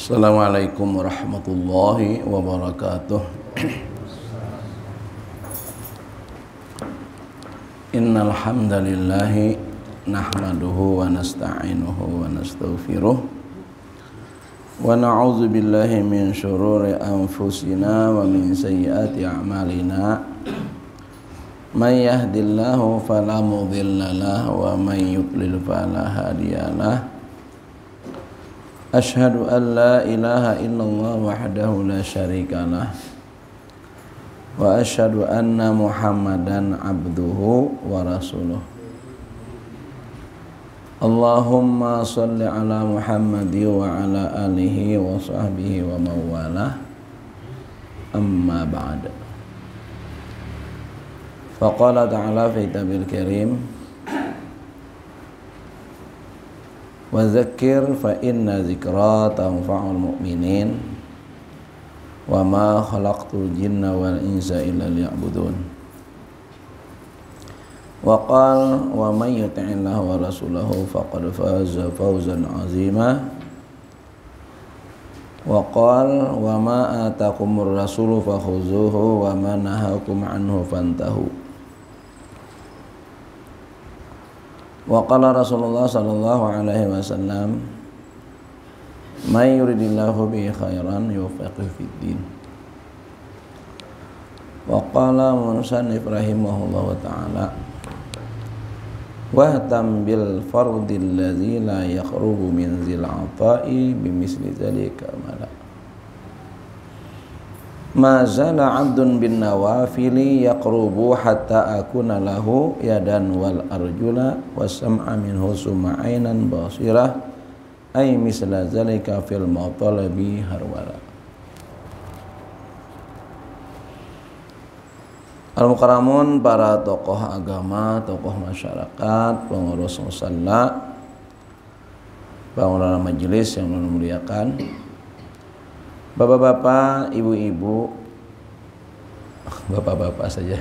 Assalamualaikum warahmatullahi wabarakatuh. Innal hamdalillahi nahmaduhu wa nasta'inuhu wa nastaghfiruh wa na'udzu billahi min syururi anfusina wa min sayyiati a'malina. May yahdihillahu fala mudilla lahu wa may yudlil fala hadiyalah. Asyhadu an la ilaha illallah wahdahu la syarikalah wa asyhadu anna Muhammadan abduhu wa rasuluh. Allahumma shalli ala Muhammadi wa ala alihi wa sahbihi wa mawalah. Amma ba'd. Faqala ta'ala fi kitabil karim, wa dzakir fa inna dzikra tanfa'ul mu'minin wa ma khalaqtul jinna wal insa illa liya'budun. Wa qala wa may yuti'illaha wa rasulahu faqad faza fawzan 'azima. Wa qala wa ma atakumur rasulu fakhuzuhu wa ma nahakum anhu fantahu. Wa qala Rasulullah sallallahu alaihi wasallam, may yuridillahu bihi khairan yufaqihu fid din. Wa qala musannif rahimahullahu ta'ala, wahtam bil fardil ladzi la yakhrubu min zil ata'i bimisli dzalika mala. Ma zala 'abdun bin nawafili yaqrubu hatta akuna lahu yadan wal arjula was sam'a minhu summa 'ainan basirah ay misla zalika fil matalabi harwala. Al-mukarramun, para tokoh agama, tokoh masyarakat, pengurus musalla, pengelola majelis yang memuliakan, bapak-bapak, ibu-ibu, bapak-bapak saja,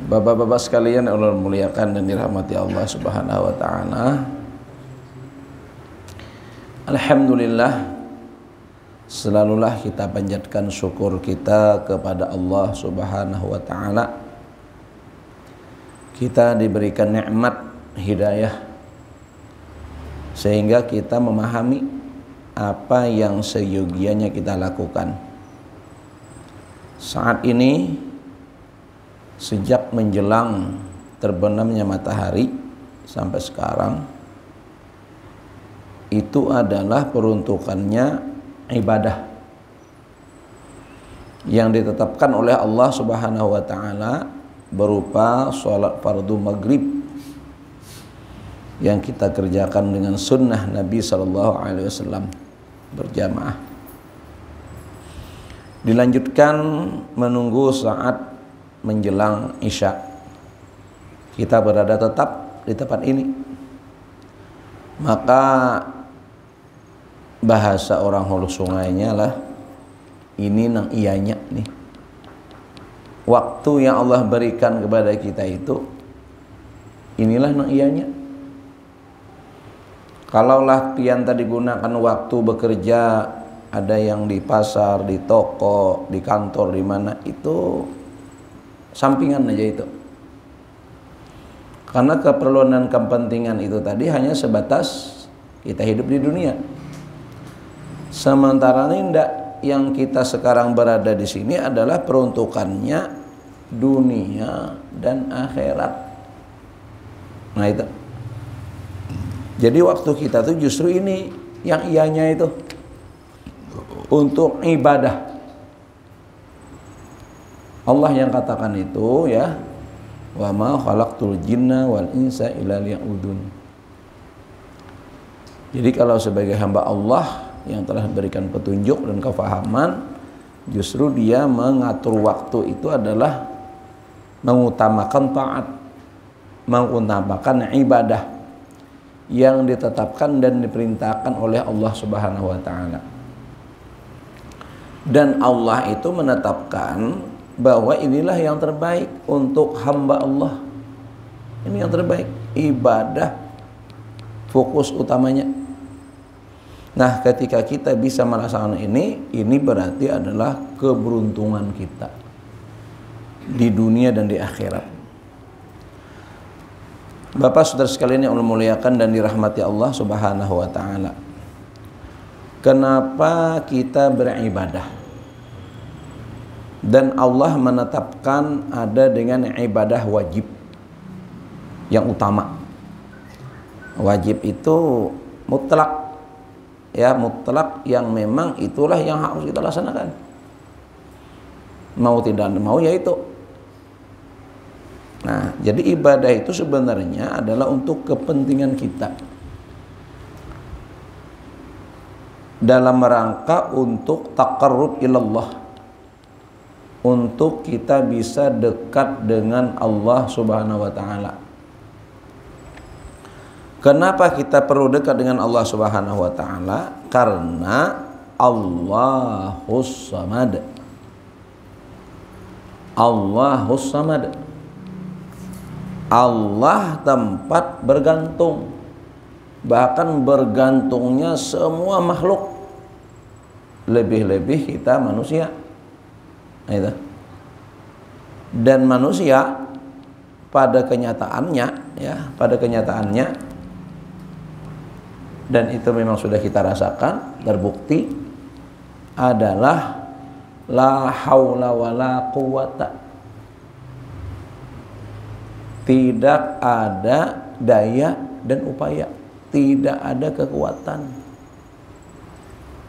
bapak-bapak sekalian yang Allah muliakan dan dirahmati Allah Subhanahu wa ta'ala. Alhamdulillah, selalulah kita panjatkan syukur kita kepada Allah Subhanahu wa ta'ala. Kita diberikan nikmat hidayah sehingga kita memahami apa yang seyogianya kita lakukan. Saat ini, sejak menjelang terbenamnya matahari sampai sekarang, itu adalah peruntukannya ibadah yang ditetapkan oleh Allah Subhanahu wa ta'ala berupa sholat fardu maghrib yang kita kerjakan dengan sunnah Nabi SAW berjamaah. Dilanjutkan menunggu saat menjelang isya. Kita berada tetap di tempat ini. Maka bahasa orang hulu sungainya lah, ini nang ianya nih. Waktu yang Allah berikan kepada kita itu, inilah nang ianya. Kalaulah pian tadi gunakan waktu bekerja, ada yang di pasar, di toko, di kantor, di mana, itu sampingan aja itu. Karena keperluan dan kepentingan itu tadi hanya sebatas kita hidup di dunia. Sementara nindak yang kita sekarang berada di sini adalah peruntukannya dunia dan akhirat. Nah itu. Jadi waktu kita tuh justru ini yang ianya itu untuk ibadah. Allah yang katakan itu ya, wa ma khalaqtul jinna wal insa illa liya'budun. Jadi kalau sebagai hamba Allah yang telah berikan petunjuk dan kefahaman, justru dia mengatur waktu itu adalah mengutamakan taat, mengutamakan ibadah yang ditetapkan dan diperintahkan oleh Allah Subhanahu wa ta'ala. Dan Allah itu menetapkan bahwa inilah yang terbaik untuk hamba Allah. Ini yang terbaik, ibadah fokus utamanya. Nah, ketika kita bisa merasakan ini berarti adalah keberuntungan kita di dunia dan di akhirat. Bapak saudara sekalian yang Allah muliakan dan dirahmati Allah Subhanahu wa taala. Kenapa kita beribadah? Dan Allah menetapkan ada dengan ibadah wajib yang utama. Wajib itu mutlak, ya, mutlak yang memang itulah yang harus kita laksanakan. Mau tidak mau ya itu. Nah, jadi ibadah itu sebenarnya adalah untuk kepentingan kita, dalam rangka untuk taqarrub ilallah, untuk kita bisa dekat dengan Allah Subhanahu wa taala. Kenapa kita perlu dekat dengan Allah Subhanahu wa taala? Karena Allahus Samad. Allahus Samad. Allah tempat bergantung, bahkan bergantungnya semua makhluk, lebih-lebih kita manusia. Itu. Dan manusia pada kenyataannya, ya, pada kenyataannya, dan itu memang sudah kita rasakan, terbukti adalah la haula wala quwata. Tidak ada daya dan upaya, tidak ada kekuatan.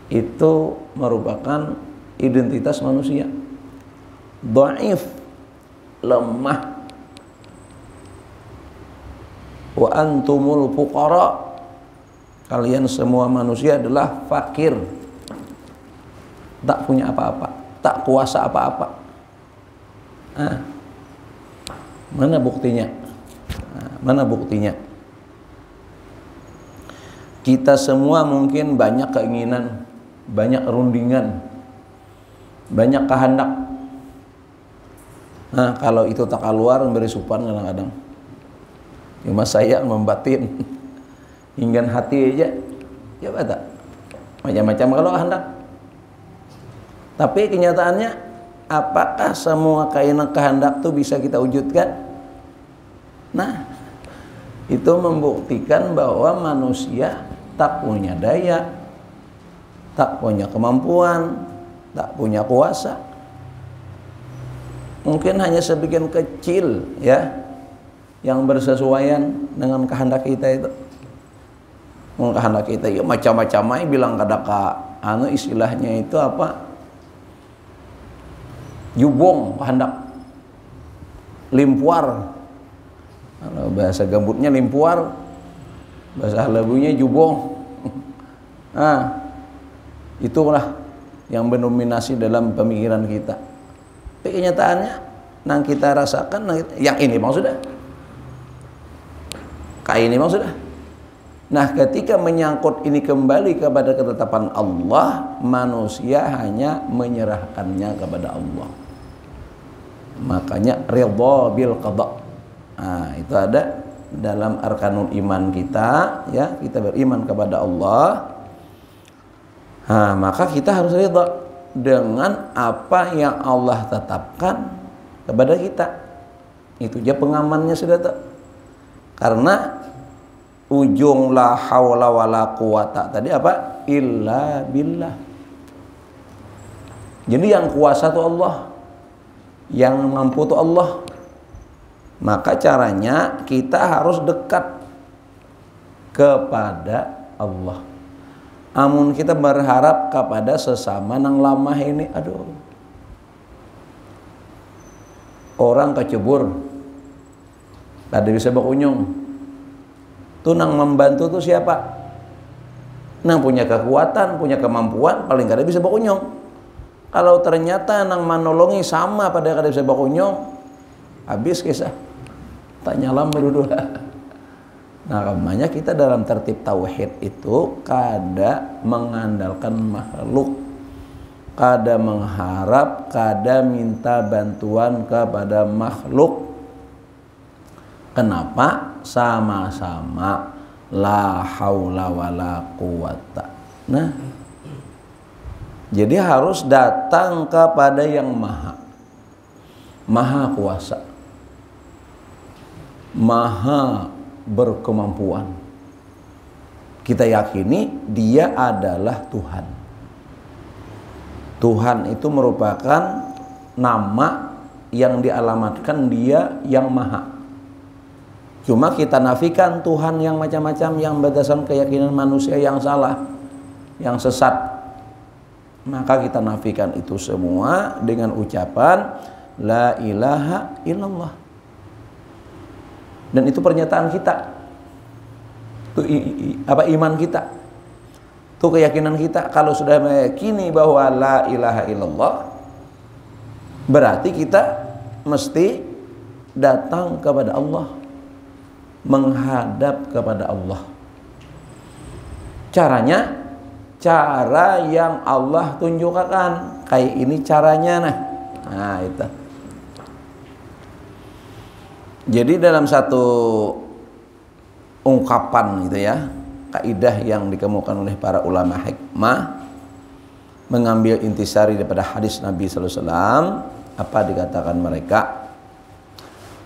Itu merupakan identitas manusia. Dhaif, lemah. Wa antumul fuqara. Kalian semua manusia adalah fakir. Tak punya apa-apa, tak kuasa apa-apa. Nah, mana buktinya? Mana buktinya? Kita semua mungkin banyak keinginan, banyak rundingan, banyak kehendak. Nah, kalau itu tak keluar memberi supan kadang-kadang. Cuma saya membatin hingga hati aja, ya tak? Macam-macam kalau kehendak. Tapi kenyataannya, apakah semua keinginan kehendak itu bisa kita wujudkan? Nah, itu membuktikan bahwa manusia tak punya daya, tak punya kemampuan, tak punya kuasa. Mungkin hanya sebagian kecil, ya, yang bersesuaian dengan kehendak kita itu. Kehendak kita ya macam-macam aja, bilang kadaka istilahnya itu apa? Jubong kehendak, limpuar. Kalau bahasa gambutnya limpuar, bahasa labunya jubong. Nah, itulah yang mendominasi dalam pemikiran kita. Tapi kenyataannya, yang kita rasakan, yang ini maksudnya, kayak ini maksudnya. Nah, ketika menyangkut ini kembali kepada ketetapan Allah, manusia hanya menyerahkannya kepada Allah. Makanya ridha bil qada. Nah, itu ada dalam arkanul iman kita, ya, kita beriman kepada Allah. Nah, maka kita harus ridha dengan apa yang Allah tetapkan kepada kita. Itu aja pengamannya sudah tak. Karena ujung la haula wala quwata tadi apa? Illa billah. Jadi yang kuasa itu Allah, yang mampu itu Allah. Maka caranya kita harus dekat kepada Allah. Amun kita berharap kepada sesama nang lamah ini, aduh, orang kecebur, tadi bisa bakunyung. Tuh nang membantu tuh siapa? Nang punya kekuatan, punya kemampuan, paling kada bisa bakunyung. Kalau ternyata nang manolongi sama pada kada bisa bakunyung, habis kisah. Tanya lama dulu. Nah, makanya kita dalam tertib tauhid itu kada mengandalkan makhluk, kada mengharap, kada minta bantuan kepada makhluk. Kenapa? Sama-sama la haula wala quwata. Nah, jadi harus datang kepada yang maha kuasa, maha berkemampuan. Kita yakini dia adalah Tuhan. Tuhan itu merupakan nama yang dialamatkan dia yang maha. Cuma kita nafikan Tuhan yang macam-macam yang berdasarkan keyakinan manusia yang salah, yang sesat. Maka kita nafikan itu semua dengan ucapan la ilaha illallah. Dan itu pernyataan kita. Itu iman kita. Itu keyakinan kita. Kalau sudah meyakini bahwa la ilaha illallah, berarti kita mesti datang kepada Allah, menghadap kepada Allah. Caranya cara yang Allah tunjukkan. Kayak ini caranya. Nah itu. Jadi dalam satu ungkapan gitu ya, kaidah yang dikemukakan oleh para ulama hikmah, mengambil intisari daripada hadis Nabi sallallahu alaihi wasallam, apa dikatakan mereka?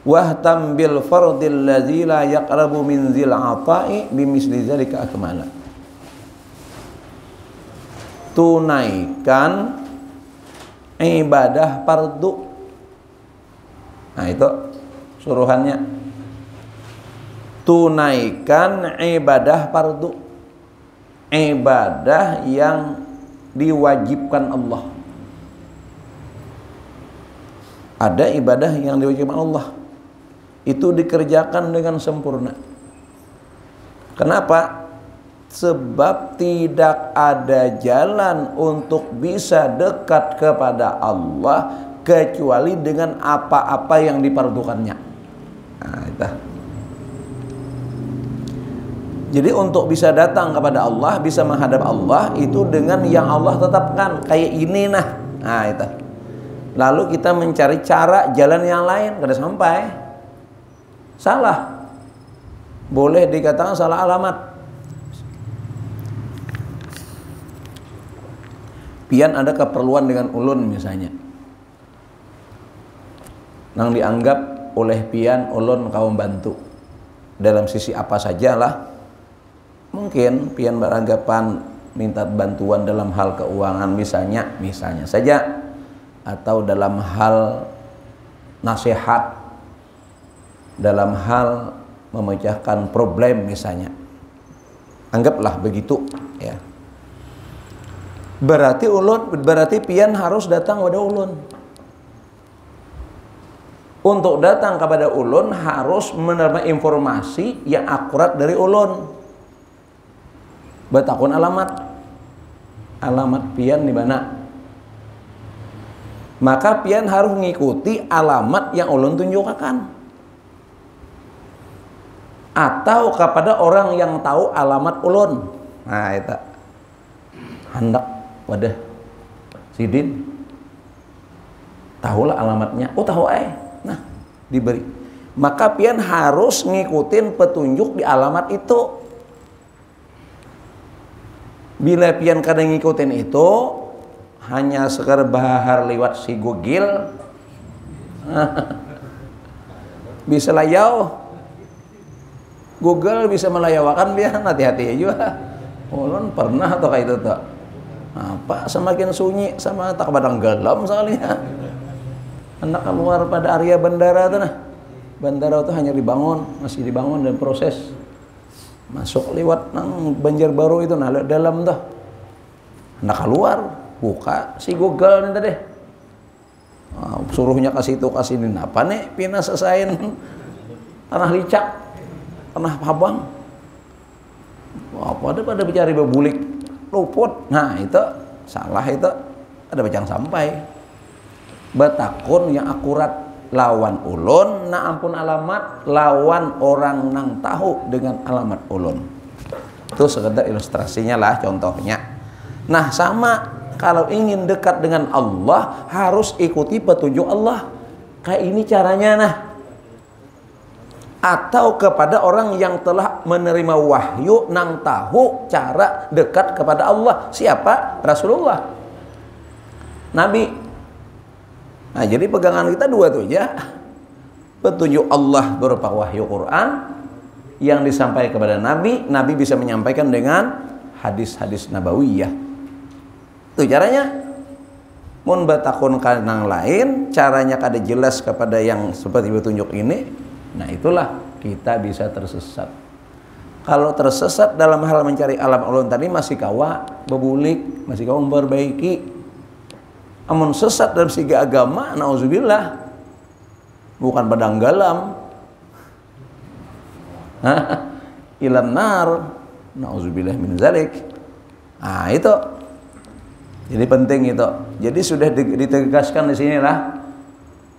Wahtam bil fardil ladzi la yaqrabu min zil ata'i bimisli zalika akmala. Tunaikan ibadah fardu. Nah itu suruhannya. Tunaikan ibadah fardu, ibadah yang diwajibkan Allah. Ada ibadah yang diwajibkan Allah, itu dikerjakan dengan sempurna. Kenapa? Sebab tidak ada jalan untuk bisa dekat kepada Allah kecuali dengan apa-apa yang diperlukannya. Nah, itu. Jadi untuk bisa datang kepada Allah, bisa menghadap Allah, itu dengan yang Allah tetapkan. Kayak ini nah itu. Lalu kita mencari cara jalan yang lain, kada sampai. Salah. Boleh dikatakan salah alamat. Pian ada keperluan dengan ulun misalnya. Nang dianggap oleh pian ulun kau bantu. Dalam sisi apa sajalah. Mungkin pian beranggapan minta bantuan dalam hal keuangan misalnya saja, atau dalam hal nasihat, dalam hal memecahkan problem misalnya. Anggaplah begitu ya. Berarti pian harus datang kepada ulun. Untuk datang kepada ulun harus menerima informasi yang akurat dari ulun. Betakun alamat pian di mana. Maka pian harus mengikuti alamat yang ulun tunjukkan. Atau kepada orang yang tahu alamat ulun. Nah itu. Hendak wadah sidin. Tahulah alamatnya. Oh tahu Nah diberi. Maka pian harus ngikutin petunjuk di alamat itu. Bila pian kadang ngikutin itu hanya sekadar bahar lewat si Google, bisa layau. Google bisa melayawakan pian, hati-hati juga. Ulun pernah atau kayak itu tak? Apa semakin sunyi sama tak badang gelam soalnya. Anak keluar pada area bandara tuh nah. Bandara itu hanya dibangun, masih dibangun dan proses. Masuk lewat nang Banjarbaru itu nah dalam tuh. Anak keluar, buka si Google nih tadi. Suruhnya kasih itu kasih ini apa nih? Pina selesaiin tanah licak, tanah Habang. Apa ada pada bicara bebulik luput. Nah itu salah itu ada bacang sampai. Betakun yang akurat lawan ulun, nah ampun alamat lawan orang nang tahu dengan alamat ulun. Itu sekedar ilustrasinya lah, contohnya. Nah sama kalau ingin dekat dengan Allah harus ikuti petunjuk Allah. Kayak ini caranya nah. atau kepada orang yang telah menerima wahyu nang tahu cara dekat kepada Allah. Siapa? Rasulullah, Nabi. Nah, jadi pegangan kita dua tuh ya. Petunjuk Allah berupa wahyu Quran yang disampaikan kepada Nabi, Nabi bisa menyampaikan dengan hadis-hadis nabawiyah. Itu caranya. Mun batakun kanang lain, caranya kada jelas kepada yang seperti petunjuk ini. Nah, itulah kita bisa tersesat. Kalau tersesat dalam hal mencari alam ulun tadi masih kawa bebulik, masih kawa memperbaiki. Amun sesat dalam segi agama, nauzubillah, bukan pedang galam, ilan nar, nauzubillah min zalik. Nah, itu. Jadi penting itu. Jadi sudah ditegaskan di sinilah.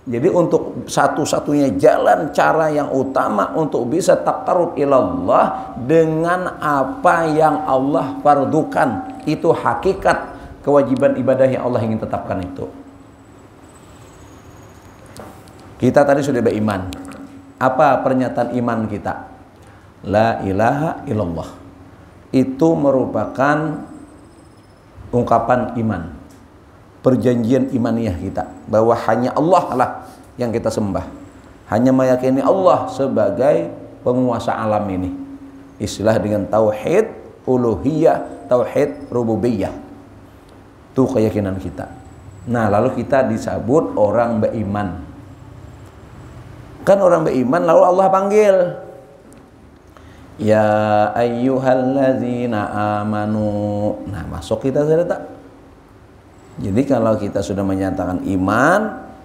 Jadi untuk satu-satunya jalan cara yang utama untuk bisa taqarrub ilallah dengan apa yang Allah fardukan, itu hakikat kewajiban ibadah yang Allah ingin tetapkan itu. Kita tadi sudah beriman. Apa pernyataan iman kita? La ilaha illallah. Itu merupakan ungkapan iman, perjanjian imaniyah kita, bahwa hanya Allah lah yang kita sembah, hanya meyakini Allah sebagai penguasa alam ini. Istilah dengan tauhid uluhiyah, tauhid rububiyah, itu keyakinan kita. Nah, lalu kita disebut orang beriman. Kan orang beriman lalu Allah panggil, ya ayyuhallazina amanu. Nah, masuk kita sudah tak? Jadi kalau kita sudah menyatakan iman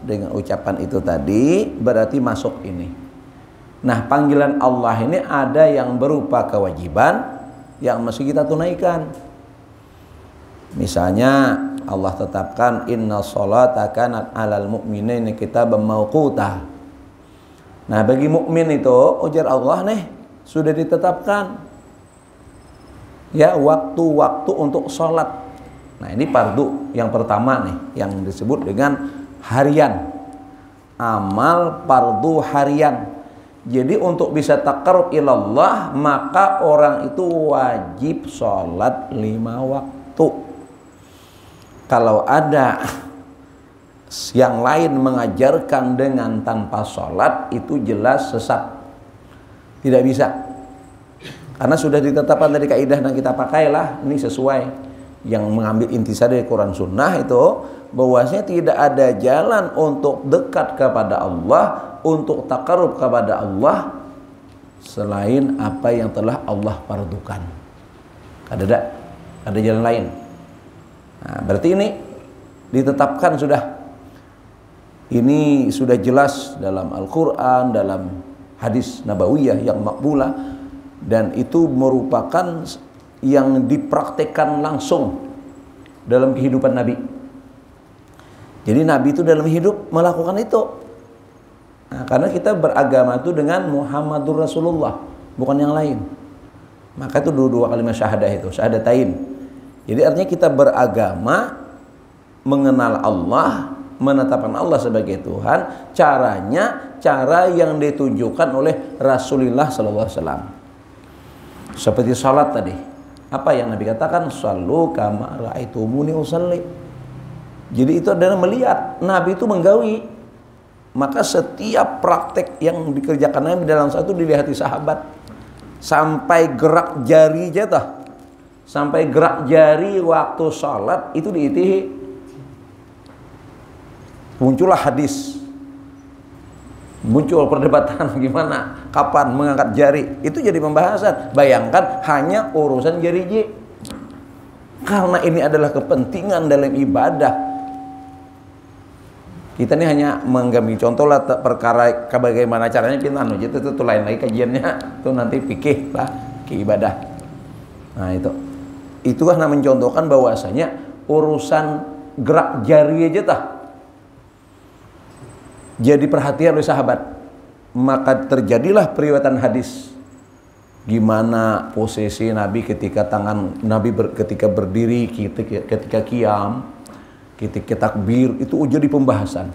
dengan ucapan itu tadi, berarti masuk ini. Nah, panggilan Allah ini ada yang berupa kewajiban yang mesti kita tunaikan. Misalnya Allah tetapkan inna sholata kanat alal mu'minina kitaban mauquta. Nah, bagi mukmin itu ujar Allah nih sudah ditetapkan ya waktu-waktu untuk sholat. Nah, ini fardu yang pertama nih yang disebut dengan harian, amal fardu harian. Jadi untuk bisa taqarrub ilallah maka orang itu wajib sholat 5 waktu. Kalau ada yang lain mengajarkan dengan tanpa sholat, itu jelas sesat. Tidak bisa, karena sudah ditetapkan dari kaidah yang kita pakailah ini sesuai yang mengambil intisari dari Quran Sunnah itu, bahwasanya tidak ada jalan untuk dekat kepada Allah, untuk taqarrub kepada Allah selain apa yang telah Allah fardukan. Ada jalan lain. Nah, berarti ini ditetapkan sudah. Ini sudah jelas dalam Al-Quran, dalam hadis nabawiyah yang makbulah, dan itu merupakan yang dipraktekkan langsung dalam kehidupan Nabi. Jadi Nabi itu dalam hidup melakukan itu. Nah, karena kita beragama itu dengan Muhammadur Rasulullah, bukan yang lain. Maka itu dua kalimat syahadah itu, syahadatain. Jadi artinya kita beragama mengenal Allah, menetapkan Allah sebagai Tuhan, caranya cara yang ditunjukkan oleh Rasulullah SAW. Seperti salat tadi, apa yang Nabi katakan, sallu kama ra'aitumuni usalli. Jadi itu adalah melihat Nabi itu menggawi. Maka setiap praktek yang dikerjakan Nabi dalam satu dilihati sahabat, sampai gerak jari jatah, sampai gerak jari waktu salat itu diitihi. Muncullah hadis, muncul perdebatan gimana, kapan mengangkat jari, itu jadi pembahasan. Bayangkan hanya urusan jari. Karena ini adalah kepentingan dalam ibadah. Kita ini hanya mengambil contoh lah perkara bagaimana caranya kita itu lain lagi kajiannya, itu nanti fikih lah ke ibadah. Nah, itu kan mencontohkan bahwasanya urusan gerak jari aja tah jadi perhatian oleh sahabat, maka terjadilah periwayatan hadis gimana posisi Nabi ketika tangan Nabi ketika berdiri, ketika qiyam, ketika takbir, itu jadi pembahasan.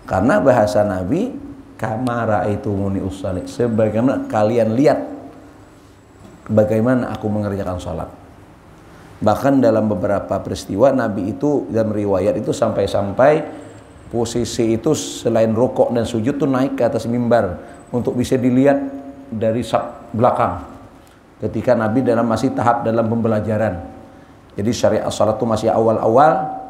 Karena bahasa Nabi kama ra'aitumuni usalli, sebagaimana kalian lihat bagaimana aku mengerjakan sholat. Bahkan dalam beberapa peristiwa Nabi itu dalam riwayat itu sampai-sampai posisi itu selain rukuk dan sujud tuh naik ke atas mimbar untuk bisa dilihat dari saf belakang ketika Nabi masih tahap dalam pembelajaran. Jadi syariat salat itu masih awal-awal.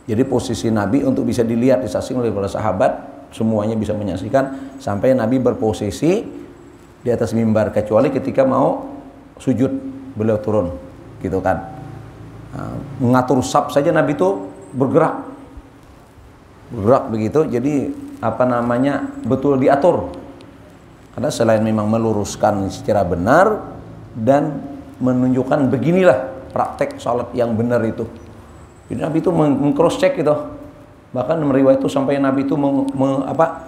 Jadi posisi Nabi untuk bisa dilihat, disaksikan oleh para sahabat, semuanya bisa menyaksikan sampai Nabi berposisi di atas mimbar, kecuali ketika mau sujud beliau turun, gitu kan. Nah, mengatur saf saja Nabi itu bergerak begitu. Jadi betul diatur. Karena selain memang meluruskan secara benar dan menunjukkan beginilah praktek salat yang benar itu. Jadi Nabi itu meng-cross check gitu. Bahkan meriwayat itu sampai Nabi itu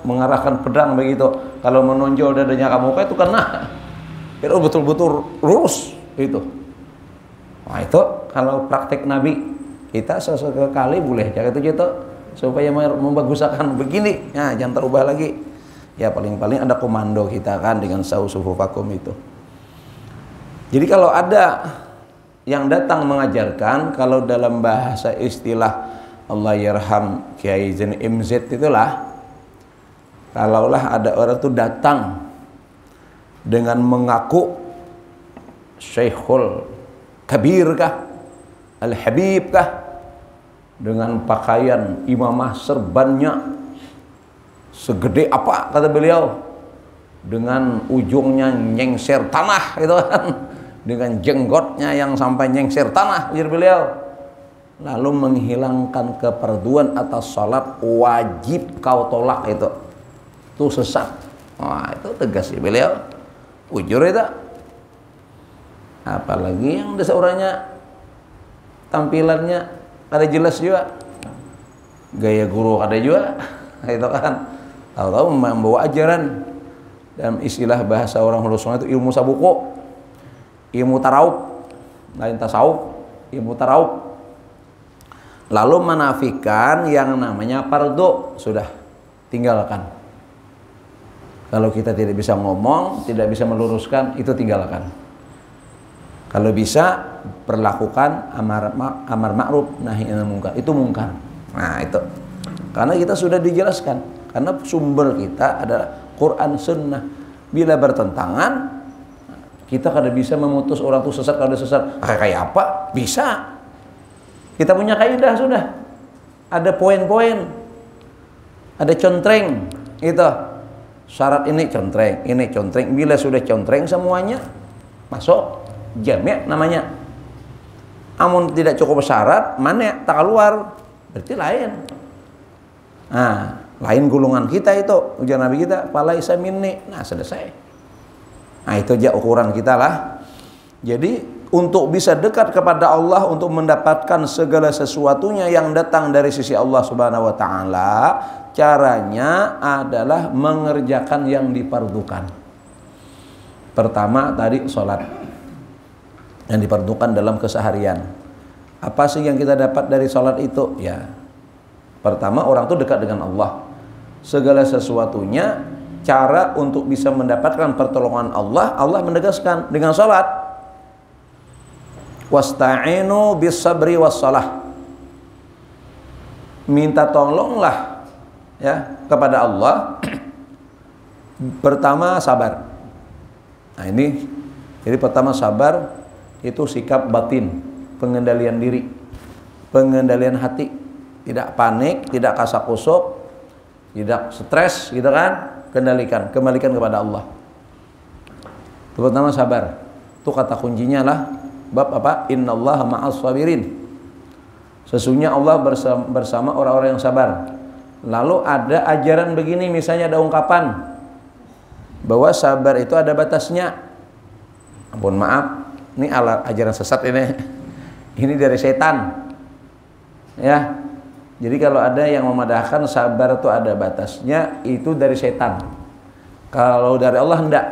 mengarahkan pedang begitu. Kalau menonjol dadanya kamu itu kena. Itu betul-betul lurus itu. Nah itu kalau praktek Nabi, kita sesekali boleh jaga itu gitu supaya membaguskan begini. Nah, jangan terubah lagi. Ya paling-paling ada komando kita kan dengan sufufakum itu. Jadi kalau ada yang datang mengajarkan, kalau dalam bahasa istilah Allah yarham Kiai Zain MZ itulah, kalaulah ada orang tuh datang dengan mengaku Syekhul Kabir kah, Al-Habib kah, dengan pakaian imamah serbannya segede apa kata beliau, dengan ujungnya nyengser tanah gitu kan, dengan jenggotnya yang sampai nyengser tanah ujar beliau, lalu menghilangkan keperduan atas salat, wajib kau tolak itu sesat. Wah itu tegas ya beliau, ujur itu. Apalagi yang seorangnya tampilannya ada jelas juga, gaya guru ada juga itu kan, tahu-tahu membawa ajaran. Dalam istilah bahasa orang Sunnah itu ilmu sabuko, ilmu taraub, lain tasawuf, ilmu taraub. Lalu menafikan yang namanya fardu, sudah tinggalkan. Kalau kita tidak bisa ngomong, tidak bisa meluruskan, itu tinggalkan. Kalau bisa perlakukan amar ma'ruf nahi anil munkar, itu mungkar. Nah itu karena kita sudah dijelaskan, karena sumber kita adalah Quran Sunnah. Bila bertentangan, kita kada bisa memutus orang itu sesat kalau sesat. Kayak apa? Bisa. Kita punya kaidah sudah. Ada poin-poin. Ada contreng. Itu. Syarat ini contreng, ini contreng. Bila sudah contreng semuanya, masuk jami' namanya. Amun tidak cukup syarat, mana tak keluar, berarti lain. Nah, lain golongan kita itu, ujar Nabi kita, falaisa minni. Nah, selesai. Nah, itu aja ukuran kita lah. Jadi, untuk bisa dekat kepada Allah, untuk mendapatkan segala sesuatunya yang datang dari sisi Allah Subhanahu wa taala, caranya adalah mengerjakan yang difardukan. Pertama tadi salat yang difardukan dalam keseharian. Apa sih yang kita dapat dari salat itu? Ya, pertama orang itu dekat dengan Allah. Segala sesuatunya, cara untuk bisa mendapatkan pertolongan Allah, Allah menegaskan dengan salat. Wasta'inu bis sabri was salah. Minta tolonglah ya kepada Allah. Pertama sabar. Nah ini, jadi pertama sabar itu sikap batin, pengendalian diri, pengendalian hati, tidak panik, tidak kasak-kusuk, tidak stres, gitu kan? Kembalikan kepada Allah. Itu pertama sabar. Itu kata kuncinya lah bab apa? Innallaha ma'as sabirin. Sesungguhnya Allah bersama orang-orang yang sabar. Lalu ada ajaran begini, misalnya ada ungkapan bahwa sabar itu ada batasnya. Ampun maaf, ini ajaran sesat ini. Ini dari setan. Ya. Jadi kalau ada yang memadahkan sabar itu ada batasnya, itu dari setan. Kalau dari Allah enggak.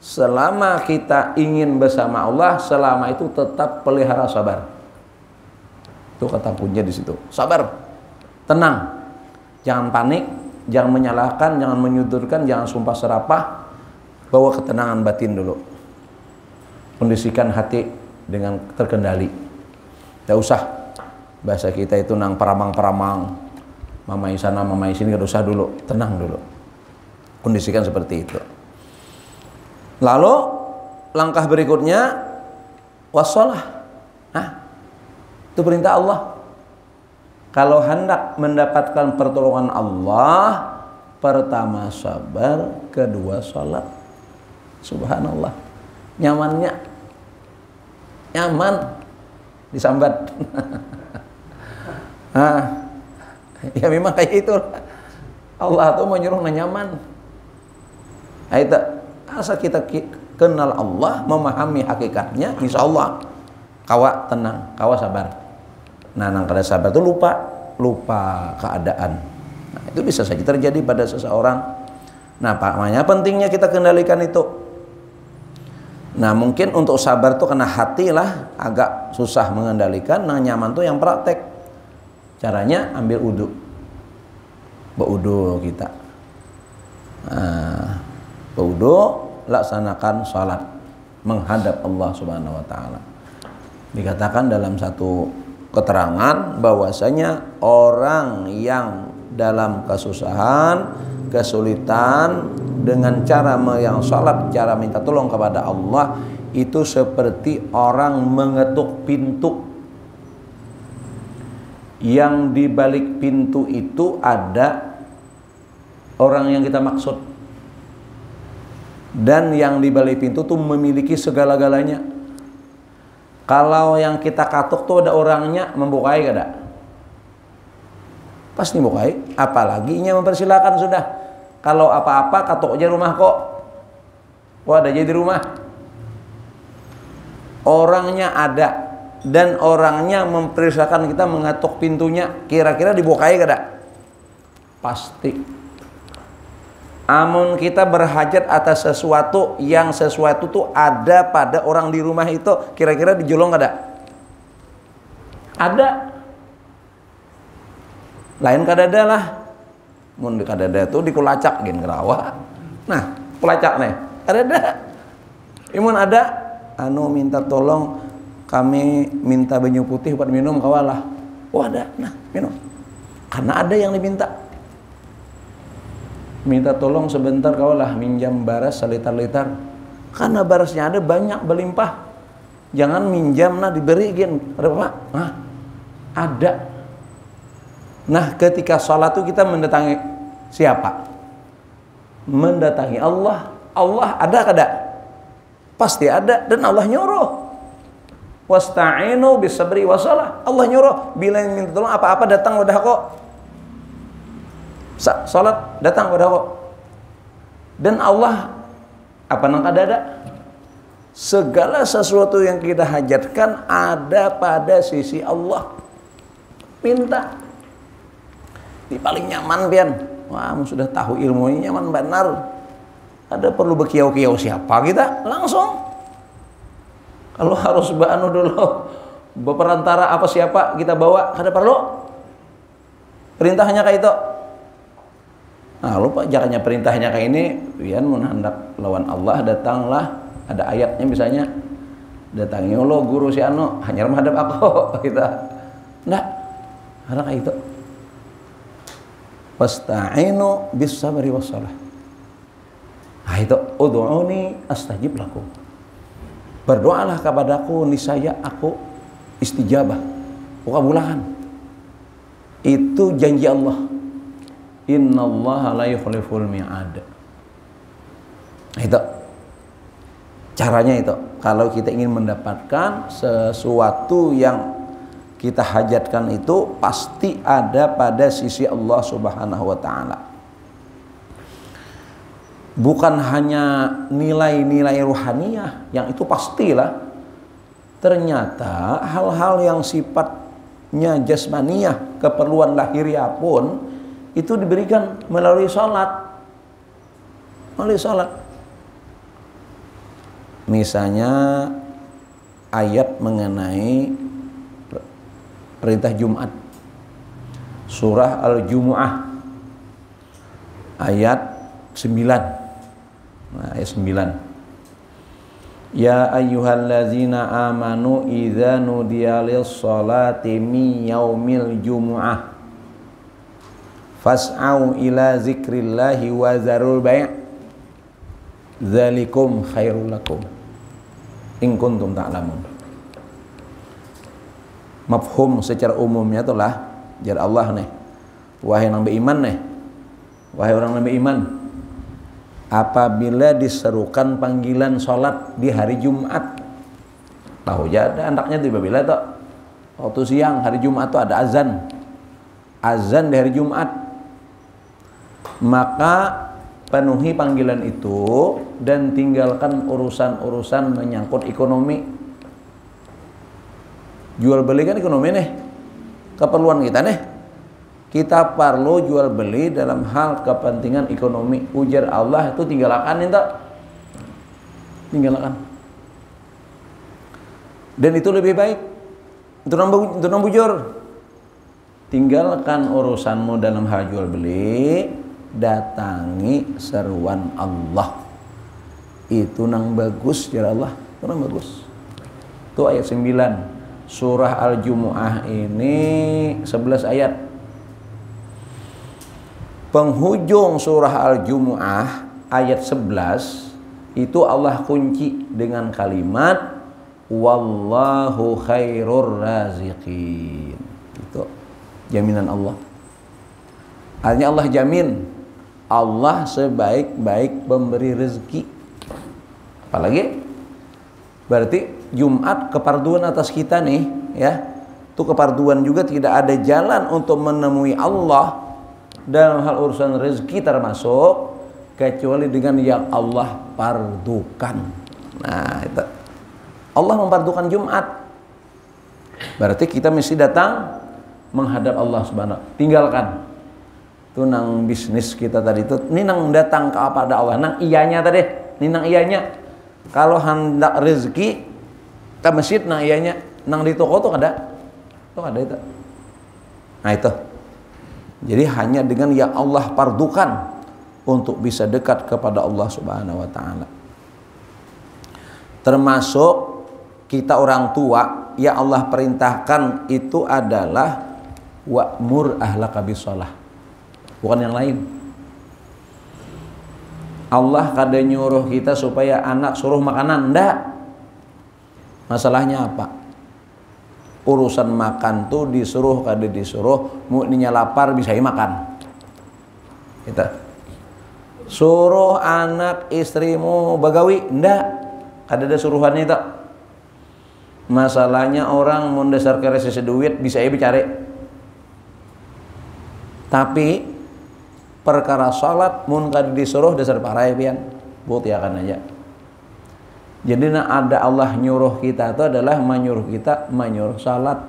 Selama kita ingin bersama Allah, selama itu tetap pelihara sabar. Itu kata kuncinya di situ. Sabar. Tenang. Jangan panik, jangan menyalahkan, jangan menyudutkan, jangan sumpah serapah. Bawa ketenangan batin dulu. Kondisikan hati dengan terkendali. Tidak usah bahasa kita itu nang paramang-paramang, mamai sana mamai sini, tidak usah dulu, tenang dulu. Kondisikan seperti itu. Lalu langkah berikutnya wassalah. Itu perintah Allah. Kalau hendak mendapatkan pertolongan Allah, pertama sabar, kedua salat. Subhanallah. Nyamannya. Nyaman disambat. Ya memang kayak itu. Allah tuh menyuruh nyaman. Itu asal kita kenal Allah, memahami hakikatnya, insya Allah kawa tenang, kawa sabar. Nah, nang kada sabar itu lupa keadaan. Nah, itu bisa saja terjadi pada seseorang. Nah, makanya pentingnya kita kendalikan itu. Nah, mungkin untuk sabar tuh kena hati lah, agak susah mengendalikan. Nah, nyaman tuh yang praktek. Caranya ambil wudu. Berwudu kita. Berwudu, laksanakan salat menghadap Allah Subhanahu wa taala. Dikatakan dalam satu keterangan bahwasanya orang yang dalam kesusahan, kesulitan dengan cara yang salat, cara minta tolong kepada Allah itu seperti orang mengetuk pintu. Yang di balik pintu itu ada orang yang kita maksud. Dan yang di balik pintu tuh memiliki segala-galanya. Kalau yang kita katuk tuh ada orangnya, membukai kada? Pasti membukai. Apalagi nya mempersilakan sudah. Kalau apa-apa katuk aja rumah kok. Wah, ada aja di rumah. Orangnya ada dan orangnya mempersilakan kita mengatuk pintunya. Kira-kira dibukai kada? Pasti. Amun kita berhajat atas sesuatu yang sesuatu tuh ada pada orang di rumah itu, kira-kira dijolong kada? Ada. Lain kadada lah. Mun di kadada tuh dikulacak gen kerawa. Nah, kulacak nih. Kadada. Imun ada minta tolong kami minta banyu putih buat minum kawalah. Oh ada. Nah, minum. Karena ada yang diminta. Minta tolong sebentar kawalah minjam baras selitar-litar. Karena barasnya ada banyak berlimpah. Jangan minjam diberi gen. Ada. Ada. Nah, ketika sholat itu kita mendatangi siapa? Mendatangi Allah. Allah ada kada? Pasti ada dan Allah nyuruh. Wasta'inu bisabri wassalah. Allah nyuruh bila minta tolong apa-apa datang udah kok. Salat datang pada kok. Dan Allah apa nang ada? Segala sesuatu yang kita hajatkan ada pada sisi Allah. Minta. Di paling nyaman pian. Wah, sudah tahu ilmunya nyaman benar. Ada perlu berkiau-kiau siapa kita? Langsung. Kalau harus banu dulu berperantara apa siapa kita bawa, kada perlu. Perintahnya kayak itu. Nah, lupa jalannya perintahnya kayak ini, pian mun hendak lawan Allah datanglah, ada ayatnya misalnya. Datangi lo guru si anu, hanya menghadap aku kita. Enggak. Ada kayak itu. Wasta'inu bis sabri wassalah. Nah, itu ud'uni astajib lakum. Berdoalah kepadaku niscaya aku istijabah, kabulakan. Itu janji Allah. Innallaha la yukhliful mi'ad. Itu caranya itu. Kalau kita ingin mendapatkan sesuatu yang kita hajatkan itu pasti ada pada sisi Allah Subhanahu wa taala. Bukan hanya nilai-nilai ruhaniyah yang itu pastilah. Ternyata hal-hal yang sifatnya jasmaniyah, keperluan lahiriah pun itu diberikan melalui sholat. Melalui sholat. Misalnya ayat mengenai perintah Jumat. Surah Al-Jumu'ah. ayat 9. Nah, ayat 9. Ya ayyuhallazina amanu idza nudiya lis-sholati min yaumil jumu'ah fas'au ila zikrillahi wa zarul bai' dzalikum khairul lakum in kuntum ta'lamun. Mafhum secara umumnya itulah jar Allah nih, wahai yang beriman nih, wahai orang yang beriman, apabila diserukan panggilan sholat di hari Jumat, tahu aja ada anaknya di babila tuh waktu siang hari Jumat tuh ada azan di hari Jumat, maka penuhi panggilan itu dan tinggalkan urusan-urusan menyangkut ekonomi. Jual beli kan ekonomi nih, keperluan kita nih, kita perlu jual beli dalam hal kepentingan ekonomi. Ujar Allah itu tinggalkan itu, tinggalkan. Dan itu lebih baik untuk bujur. Tinggalkan urusanmu dalam hal jual beli, datangi seruan Allah. Itu nang bagus ya Allah, itu nang bagus. Itu ayat 9 surah Al-Jumu'ah ini 11 ayat. Penghujung surah Al-Jumu'ah ayat 11 itu Allah kunci dengan kalimat wallahu khairur raziqin. Itu jaminan Allah. Artinya Allah jamin, Allah sebaik-baik pemberi rezeki. Apalagi berarti Jumat keparduan atas kita nih ya. Itu keparduan juga, tidak ada jalan untuk menemui Allah dalam hal urusan rezeki termasuk kecuali dengan yang Allah pardukan. Nah, itu Allah mempardukan Jumat. Berarti kita mesti datang menghadap Allah Subhanahu. Tinggalkan itu nang bisnis kita tadi itu, ini nang datang kepada Allah, nang iyanya tadi, ini nang iyanya. Kalau hendak rezeki ke masjid nang iyanya, nang di toko tuh ada. Tuh ada itu. Nah itu. Jadi hanya dengan yang Allah pardukan untuk bisa dekat kepada Allah Subhanahu wa taala. Termasuk kita orang tua yang Allah perintahkan itu adalah wa'mur ahlaka bis-shalah. Bukan yang lain. Allah kada nyuruh kita supaya anak suruh makanan, enggak. Masalahnya apa? Urusan makan tuh disuruh kada disuruh, mukninya lapar bisa makan. Kita suruh anak istrimu bagawi, enggak. Kada ada suruhannya itu. Masalahnya orang mau dasar kerja duit bisa bicara. Tapi perkara salat mun kada disuruh dasar parai pian, buktiakan aja. Jadi ada Allah nyuruh kita itu adalah menyuruh kita menyuruh salat.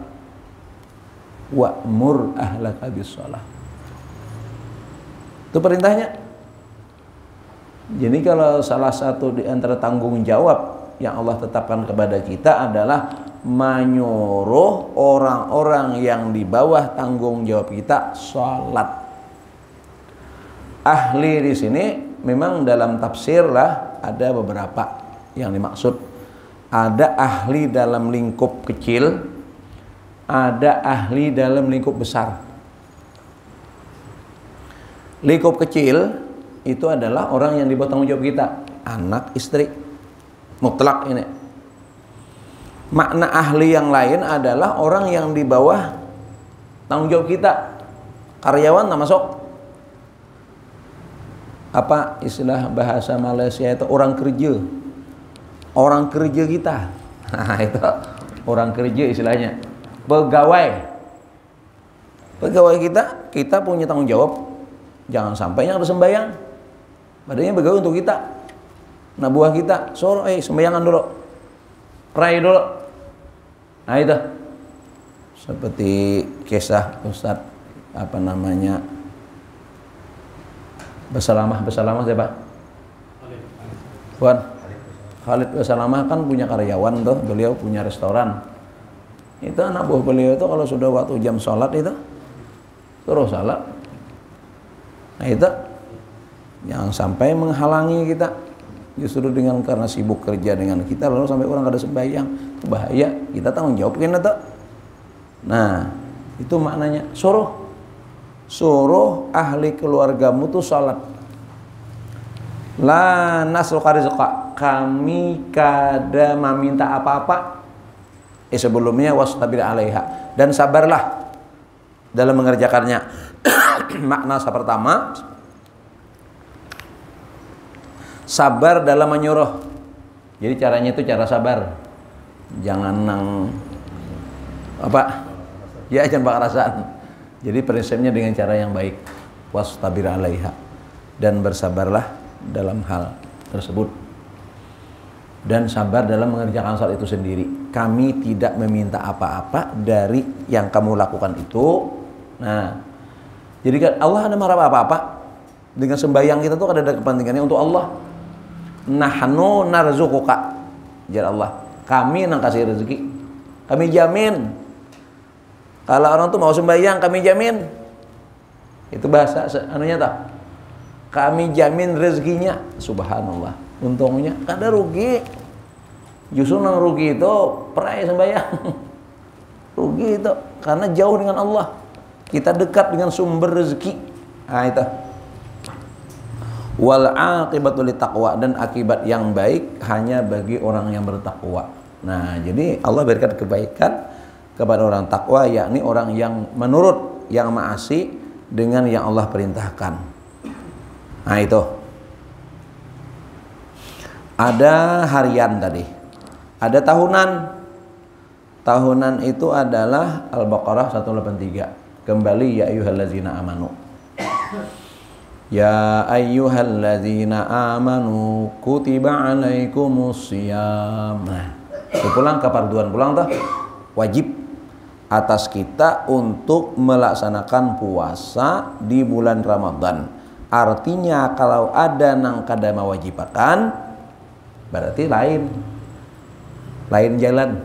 Wa'mur ahlaka bis-shalah. Itu perintahnya. Jadi kalau salah satu di antara tanggung jawab yang Allah tetapkan kepada kita adalah menyuruh orang-orang yang di bawah tanggung jawab kita salat. Ahli di sini memang dalam tafsir lah ada beberapa yang dimaksud. Ada ahli dalam lingkup kecil, ada ahli dalam lingkup besar. Lingkup kecil itu adalah orang yang di bawah tanggung jawab kita, anak, istri, mutlak ini. Makna ahli yang lain adalah orang yang di bawah tanggung jawab kita, karyawan tak masuk. Apa istilah bahasa Malaysia itu orang kerja. Orang kerja kita. Nah, itu orang kerja istilahnya. Pegawai. Pegawai kita punya tanggung jawab. Jangan sampai yang harus sembahyang. Padahal pegawai untuk kita. Nah, buah kita, suruh sembayangan dulu. Pray dulu. Nah, itu. Seperti kisah Ustadz Basalamah siapa? Bukan. Khalid Basalamah kan punya karyawan tuh, beliau punya restoran. Itu anak buah beliau itu kalau sudah waktu jam sholat itu suruh salat. Nah itu Jangan sampai menghalangi kita. Justru dengan karena sibuk kerja dengan kita lalu sampai orang kada sembahyang, itu bahaya. Kita tanggung jawab kan atau? Nah, itu maknanya suruh ahli keluargamu tuh salat. La nasruka rizqa, kami kada meminta apa-apa. Sebelumnya wastabir alaiha, dan sabarlah dalam mengerjakannya. Makna pertama, sabar dalam menyuruh. Jadi caranya itu cara sabar. Jangan jangan bakarasan. Jadi prinsipnya dengan cara yang baik. Wastabir alaiha, dan bersabarlah dalam hal tersebut. Dan sabar dalam mengerjakan salat itu sendiri. Kami tidak meminta apa-apa dari yang kamu lakukan itu. Nah, jadi kan Allah ada marah apa-apa. Dengan sembahyang kita tuh ada kepentingannya untuk Allah. Nahnu narzuquka, jar Allah, kami yang kasih rezeki, kami jamin. Kalau orang tuh mau sembahyang, kami jamin. Itu bahasa anunya tak? Kami jamin rezekinya. Subhanallah. Untungnya kada rugi. Justru nang rugi itu perai sembahyang. Rugi itu karena jauh dengan Allah. Kita dekat dengan sumber rezeki. Nah itu. Wal aqibatu littaqwa, dan akibat yang baik hanya bagi orang yang bertakwa. Nah, jadi Allah berikan kebaikan kepada orang takwa, yakni orang yang menurut, yang maasi dengan yang Allah perintahkan. Nah, itu. Ada harian tadi. Ada tahunan. Tahunan itu adalah Al-Baqarah 183. Kembali ya ayyuhallazina amanu. Ya ayyuhalladzina amanu kutiba alaikumusiyam. Nah, itu pulang keparduan pulang tuh wajib atas kita untuk melaksanakan puasa di bulan Ramadan. Artinya kalau ada nang kada mewajibakan berarti lain jalan.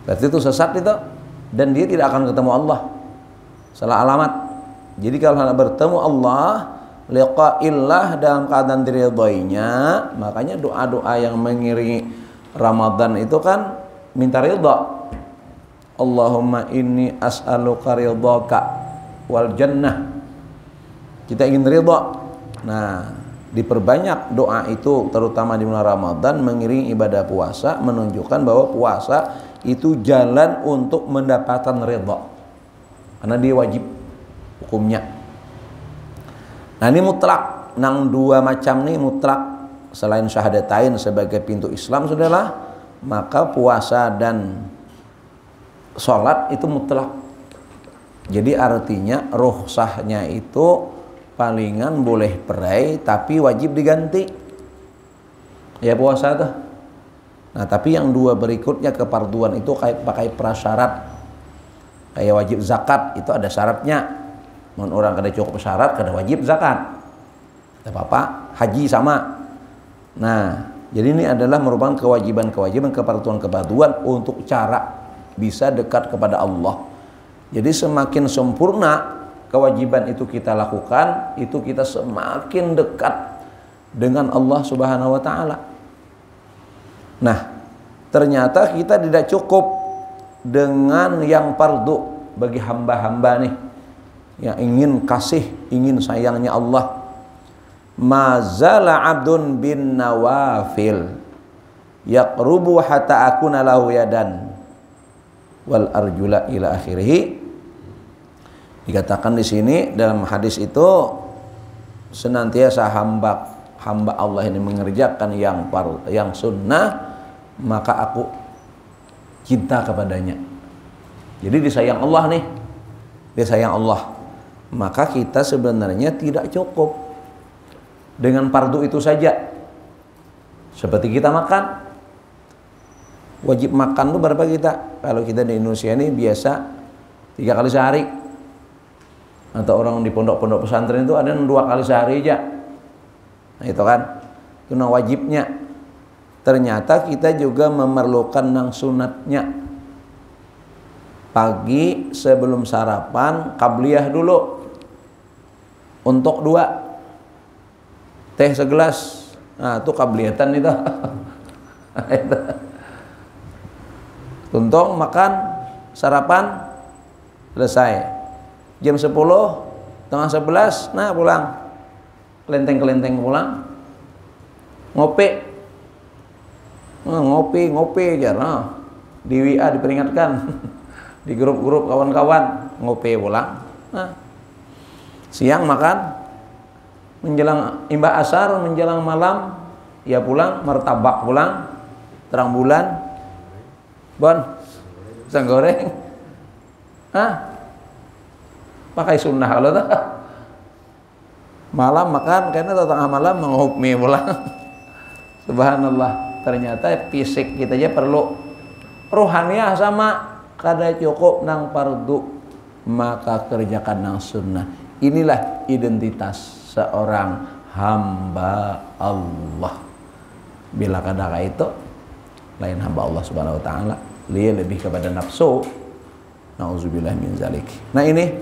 Berarti itu sesat itu, dan dia tidak akan ketemu Allah. Salah alamat. Jadi kalau hendak bertemu Allah, liqa'illah dalam keadaan diridhoinya, makanya doa-doa yang mengiringi Ramadan itu kan minta ridha. Allahumma inni as'aluka ridhaka wal jannah. Kita ingin ridha. Nah, diperbanyak doa itu terutama di bulan Ramadan mengiringi ibadah puasa, menunjukkan bahwa puasa itu jalan untuk mendapatkan ridha. Karena dia wajib hukumnya. Nah, ini mutlak. Nang dua macam nih mutlak. Selain syahadatain sebagai pintu Islam sudahlah, maka puasa dan sholat itu mutlak. Jadi artinya rukhsahnya itu palingan boleh perai tapi wajib diganti. Ya puasa tuh. Nah, tapi yang dua berikutnya keparduan itu kayak pakai prasyarat. Kayak wajib zakat itu ada syaratnya. Mun orang kada cukup syarat kada wajib zakat. Tidak apa-apa, haji sama. Nah, jadi ini adalah merupakan kewajiban-kewajiban, keparduan-keparduan untuk cara bisa dekat kepada Allah. Jadi semakin sempurna kewajiban itu kita lakukan, itu kita semakin dekat dengan Allah Subhanahu wa taala. Nah, ternyata kita tidak cukup dengan yang fardu bagi hamba-hamba nih yang ingin kasih, ingin sayangnya Allah. Mazala abdun bin nawafil yaqrubu hatta akuna lahu yadan wal arjula ila akhirih. Dikatakan di sini dalam hadis itu senantiasa hamba Allah ini mengerjakan yang sunnah, maka aku cinta kepadanya. Jadi disayang Allah nih, disayang Allah. Maka kita sebenarnya tidak cukup dengan fardu itu saja. Seperti kita makan, wajib makan tuh berapa kita? Kalau kita di Indonesia ini biasa 3 kali sehari. Atau orang di pondok-pondok pesantren itu ada 2 kali sehari aja. Nah itu kan, itu nang wajibnya. Ternyata kita juga memerlukan nang sunatnya. Pagi sebelum sarapan qabliyah dulu untuk 2. teh segelas. Nah, itu kabliatan itu. Tuntung makan, sarapan, selesai. Jam 10, tengah 11, nah pulang. Kelenteng-kelenteng pulang. Ngopi. Ngopi aja. Nah, di WA diperingatkan. Di grup-grup kawan-kawan ngopi pulang. Nah, siang makan, menjelang imbah asar, menjelang malam ya pulang, martabak pulang, terang bulan, bon, pisang goreng, pakai sunnah kalau tak. Malam makan, karena tengah malam menghobi pulang. Subhanallah, ternyata fisik kita aja perlu, rohaniah sama kada cukup nang fardu, maka kerjakan nang sunnah. Inilah identitas seorang hamba Allah. Bila kadang itu lain hamba Allah Subhanahu wa taala, dia lebih kepada nafsu. Nauzubillah min zalik. Nah, ini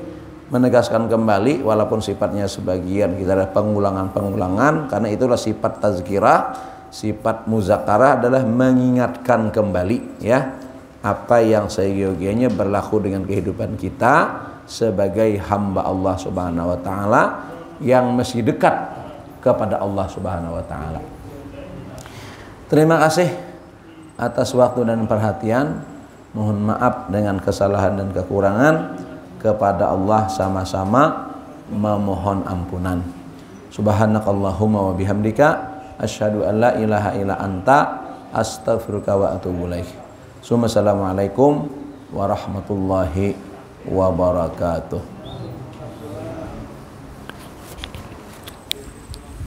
menegaskan kembali walaupun sifatnya sebagian kita ada pengulangan-pengulangan, karena itulah sifat tazkirah, sifat muzakarah adalah mengingatkan kembali ya apa yang seyogianya berlaku dengan kehidupan kita sebagai hamba Allah Subhanahu wa taala yang masih dekat kepada Allah Subhanahu wa taala. Terima kasih atas waktu dan perhatian. Mohon maaf dengan kesalahan dan kekurangan. Kepada Allah sama-sama memohon ampunan. Subhanakallahumma wa bihamdika asyhadu an la ilaha illa anta astaghfiruka wa atubu ilaik. Assalamualaikum warahmatullahi wabarakatuh.